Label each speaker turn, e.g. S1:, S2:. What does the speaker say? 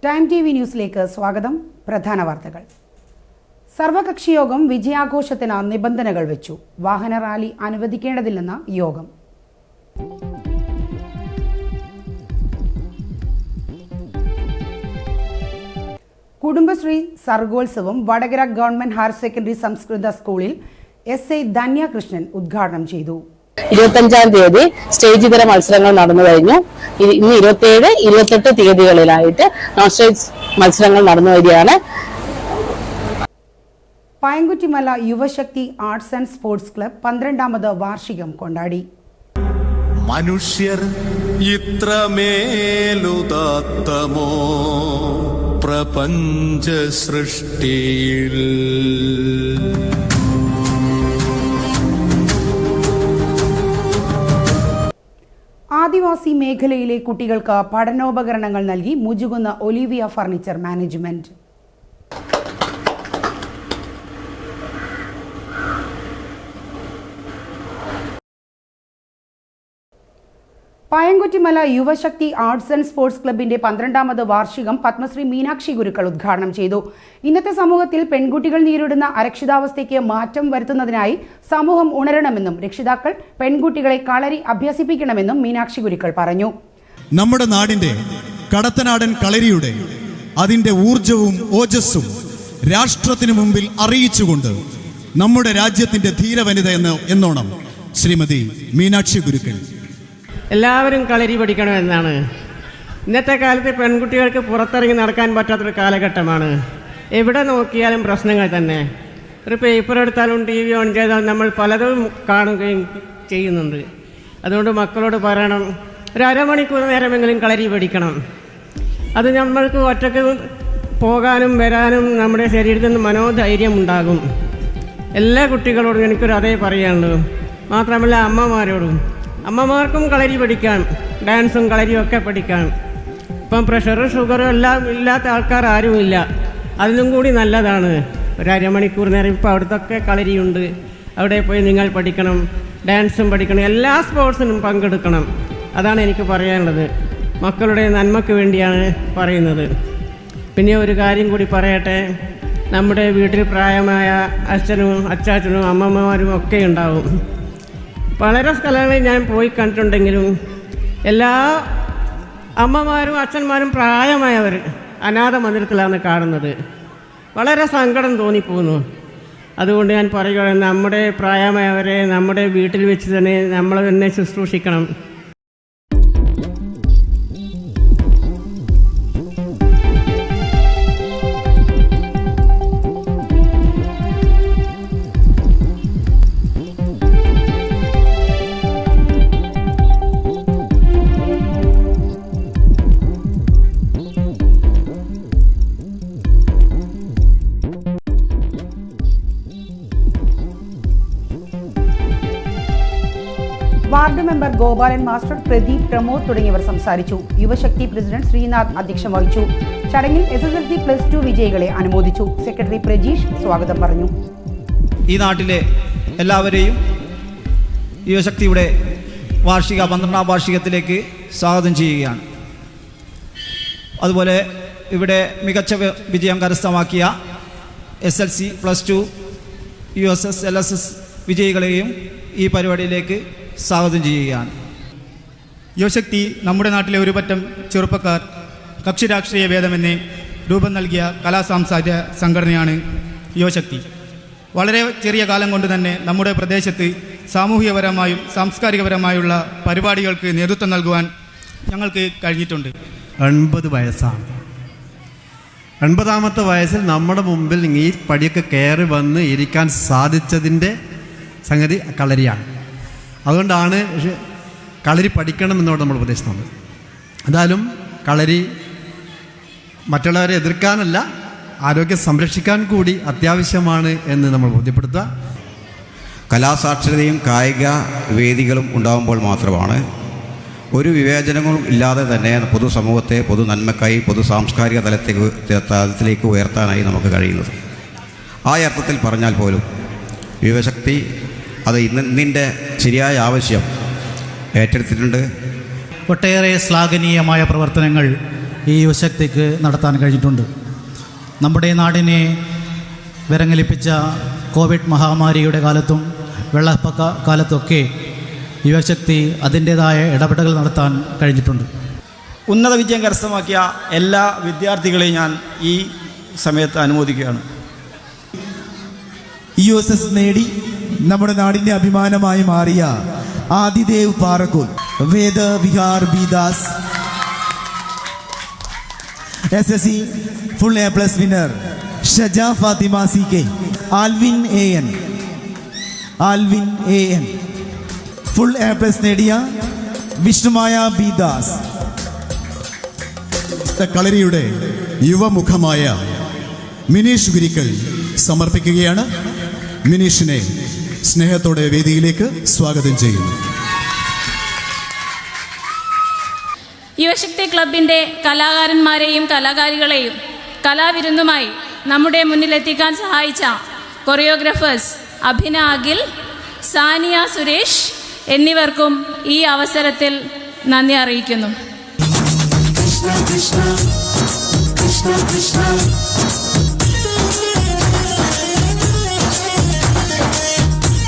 S1: Time TV ന്യൂസിലേക്ക് സ്വാഗതം. പ്രധാന വാർത്തകൾ. സർവകക്ഷിയോഗം വിജയാഘോഷത്തിന് നിബന്ധനകൾ വെച്ചു. വാഹന റാലി അനുവദിക്കേണ്ടതില്ലെന്ന് യോഗം. Kudumbashree Sargotsavam Vadakara government higher secondary സംസ്കൃത സ്കൂളിൽ SI ധന്യകൃഷ്ണൻ ഉദ്ഘാടനം ചെയ്തു.
S2: 25-ാം തീയതി സ്റ്റേജ് ഇതര മത്സരങ്ങൾ നടന്നു കഴിഞ്ഞു. ഇന്ന് 27, 28 തീയതികളിലായിട്ട് നോൺ സ്റ്റേജ് മത്സരങ്ങൾ നടന്നു വരികയാണ്.
S1: പയങ്കുറ്റിമല Yuvashakti arts and sports club 12ാമത് വാർഷികം കൊണ്ടാടി.
S3: മനുഷ്യർ ഇത്രമേലുദാത്തമോ പ്രപഞ്ച സൃഷ്ടിയിൽ.
S1: ആദിവാസി മേഖലയിലെ കുട്ടികൾക്ക് പഠനോപകരണങ്ങൾ നൽകി Mujukunnu Olivia furniture management. Payankuttimala Yuvashakti arts and sports ക്ലബിന്റെ 12ാമത് വാർഷികം പത്മശ്രീ മീനാക്ഷി ഗുരുക്കൾ ഉദ്ഘാടനം ചെയ്തു. ഇന്നത്തെ സമൂഹത്തിൽ പെൺകുട്ടികൾ നേരിടുന്ന അരക്ഷിതാവസ്ഥയ്ക്ക് മാറ്റം വരുത്തുന്നതിനായി സമൂഹം ഉണരണമെന്നും രക്ഷിതാക്കൾ പെൺകുട്ടികളെ കളരി അഭ്യസിപ്പിക്കണമെന്നും മീനാക്ഷി ഗുരുക്കൾ പറഞ്ഞു.
S4: നമ്മുടെ നാടിന്റെ കടത്തനാടൻ കളരിയുടെ അതിന്റെ ഊർജവും ഓജസ്സും രാഷ്ട്രത്തിനു മുമ്പിൽ അറിയിച്ചുകൊണ്ട് നമ്മുടെ രാജ്യത്തിന്റെ ധീരവനിത എന്നോണം ശ്രീമതി മീനാക്ഷി ഗുരുക്കൾ.
S5: എല്ലാവരും കളരി പഠിക്കണമെന്നാണ്. ഇന്നത്തെ കാലത്ത് പെൺകുട്ടികൾക്ക് പുറത്തിറങ്ങി നടക്കാൻ പറ്റാത്തൊരു കാലഘട്ടമാണ്. എവിടെ നോക്കിയാലും പ്രശ്നങ്ങൾ തന്നെ. ഒരു പേപ്പർ എടുത്താലും TV ഓൺ ചെയ്താലും നമ്മൾ പലതും കാണുകയും ചെയ്യുന്നുണ്ട്. അതുകൊണ്ട് മക്കളോട് പറയണം, ഒരു അരമണിക്കൂർ നേരമെങ്കിലും കളരി പഠിക്കണം. അത് നമ്മൾക്ക് ഒറ്റയ്ക്ക് പോകാനും വരാനും നമ്മുടെ ശരീരത്തിൽ നിന്ന് മനോധൈര്യം ഉണ്ടാകും. എല്ലാ കുട്ടികളോടും എനിക്കൊരു അതേ പറയാനുള്ളൂ. മാത്രമല്ല അമ്മമാർക്കും കളരി പഠിക്കാം, ഡാൻസും കളരിയും ഒക്കെ പഠിക്കാം. ഇപ്പം പ്രഷറും ഷുഗറും എല്ലാം ഇല്ലാത്ത ആൾക്കാർ ആരുമില്ല. അതിനും കൂടി നല്ലതാണ് ഒരു അരമണിക്കൂർ നേരം. ഇപ്പോൾ അവിടുത്തെ കളരിയുണ്ട്, അവിടെ പോയി നിങ്ങൾ പഠിക്കണം, ഡാൻസും പഠിക്കണം, എല്ലാ സ്പോർട്സിനും പങ്കെടുക്കണം. അതാണ് എനിക്ക് പറയാനുള്ളത്. മക്കളുടെ നന്മയ്ക്ക് വേണ്ടിയാണ് പറയുന്നത്. പിന്നെ ഒരു കാര്യം കൂടി പറയട്ടെ, നമ്മുടെ വീട്ടിൽ പ്രായമായ അച്ഛനും അച്ചാച്ചനും അമ്മമാരും ഒക്കെ ഉണ്ടാവും. വളരെ സ്ഥലങ്ങളിൽ ഞാൻ പോയി കണ്ടിട്ടുണ്ടെങ്കിലും എല്ലാ അമ്മമാരും അച്ഛന്മാരും പ്രായമായവർ അനാഥ മന്ദിരത്തിലാണ് കാണുന്നത്. വളരെ സങ്കടം തോന്നിപ്പോകുന്നു. അതുകൊണ്ട് ഞാൻ പറയുകയാണ്, നമ്മുടെ പ്രായമായവരെ നമ്മുടെ വീട്ടിൽ വെച്ച് തന്നെ നമ്മൾ തന്നെ ശുശ്രൂഷിക്കണം.
S1: Ward member Gopalan master, Pradeep, Pramod തുടങ്ങിയവർ സംസാരിച്ചു. യുവശക്തി പ്രസിഡന്റ് ശ്രീനാഥ് അധ്യക്ഷം വഹിച്ചു. ചടങ്ങിൽ SSLC +2 വിജയികളെ അനുമോദിച്ചു. സെക്രട്ടറി പ്രജീഷ് സ്വാഗതം പറഞ്ഞു.
S6: ഈ നാട്ടിലെ എല്ലാവരെയും യുവശക്തിയുടെ 12ാം വാർഷികത്തിലേക്ക് സ്വാഗതം ചെയ്യുകയാണ്. അതുപോലെ ഇവിടെ മികച്ച വിജയം കരസ്ഥമാക്കിയ SSLC +2 USS-LSS വിജയികളെയും ഈ പരിപാടിയിലേക്ക് സ്വാഗതം ചെയ്യുകയാണ്.
S4: യുവശക്തി നമ്മുടെ നാട്ടിലെ ഒരു പറ്റം ചെറുപ്പക്കാർ കക്ഷി രാഷ്ട്രീയ ഭേദമെന്ന് രൂപം നൽകിയ കലാസാംസ്കാരിക സംഘടനയാണ് യുവശക്തി. വളരെ ചെറിയ കാലം കൊണ്ട് തന്നെ നമ്മുടെ പ്രദേശത്ത് സാമൂഹികപരമായും സാംസ്കാരികപരമായുള്ള പരിപാടികൾക്ക് നേതൃത്വം നൽകുവാൻ ഞങ്ങൾക്ക് കഴിഞ്ഞിട്ടുണ്ട്.
S7: 80 വയസ്സാണ്. 80ാമത്തെ വയസ്സിൽ നമ്മുടെ മുമ്പിൽ ഈ പടിയൊക്കെ കയറി വന്ന് ഇരിക്കാൻ സാധിച്ചതിൻ്റെ സംഗതി കളരിയാണ്. അതുകൊണ്ടാണ് കളരി പഠിക്കണം എന്നോട് നമ്മൾ ഉപദേശിക്കുന്നത്. എന്തായാലും കളരി മറ്റുള്ളവരെ എതിർക്കാനല്ല, ആരോഗ്യം സംരക്ഷിക്കാൻ കൂടി അത്യാവശ്യമാണ് എന്ന് നമ്മൾ ബോധ്യപ്പെടുത്തുക.
S8: കലാസാക്ഷരതയും കായിക വേദികളും ഉണ്ടാകുമ്പോൾ മാത്രമാണ് ഒരു വിവേചനങ്ങളും ഇല്ലാതെ തന്നെ പൊതുസമൂഹത്തെ പൊതു നന്മക്കായി പൊതു സാംസ്കാരിക തലത്തിലേക്ക് ഉയർത്താനായി നമുക്ക് കഴിയുന്നത്. ആ അർത്ഥത്തിൽ പറഞ്ഞാൽ പോലും യുവശക്തി അത് ഇന്നിൻ്റെ ശരിയായ ആവശ്യം ഏറ്റെടുത്തിട്ടുണ്ട്.
S9: ഒട്ടേറെ ശ്ലാഘനീയമായ പ്രവർത്തനങ്ങൾ ഈ യുവശക്തിക്ക് നടത്താൻ കഴിഞ്ഞിട്ടുണ്ട്. നമ്മുടെ നാടിനെ വിരങ്ങലിപ്പിച്ച കോവിഡ് മഹാമാരിയുടെ കാലത്തും വെള്ളപ്പൊക്ക കാലത്തൊക്കെ യുവശക്തി അതിൻ്റേതായ ഇടപെടലുകൾ നടത്താൻ കഴിഞ്ഞിട്ടുണ്ട്.
S6: ഉന്നത വിജയം കരസ്ഥമാക്കിയ എല്ലാ വിദ്യാർത്ഥികളെയും ഞാൻ ഈ സമയത്ത് അനുമോദിക്കുകയാണ്.
S10: USS നേടി നമ്മുടെ നാടിൻ്റെ അഭിമാനമായി മാറിയ Adidev Parakkol, Veda Vihar Bidas, SSC full A+ winner Shaja Fathima CK, Alvin AN full A+ നേടിയ വിഷ്ണുമായ ബിദാസ്.
S3: കളരിയുടെ യുവമുഖമായ മിനീഷ് ഗുരിക്കൽ സമർപ്പിക്കുകയാണ്. മിനീഷിനെ സ്നേഹത്തോടെ വേദിയിലേക്ക് സ്വാഗതം ചെയ്യുന്നു.
S11: യുവശക്തി ക്ലബിൻ്റെ കലാകാരന്മാരെയും കലാകാരികളെയും കലാവിരുന്നുമായി നമ്മുടെ മുന്നിലെത്തിക്കാൻ സഹായിച്ച കൊറിയോഗ്രാഫേഴ്സ് അഭിന അഖിൽ, സാനിയ സുരേഷ് എന്നിവർക്കും ഈ അവസരത്തിൽ നന്ദി അറിയിക്കുന്നു. കൃഷ്ണ കൃഷ്ണ കൃഷ്ണ കൃഷ്ണ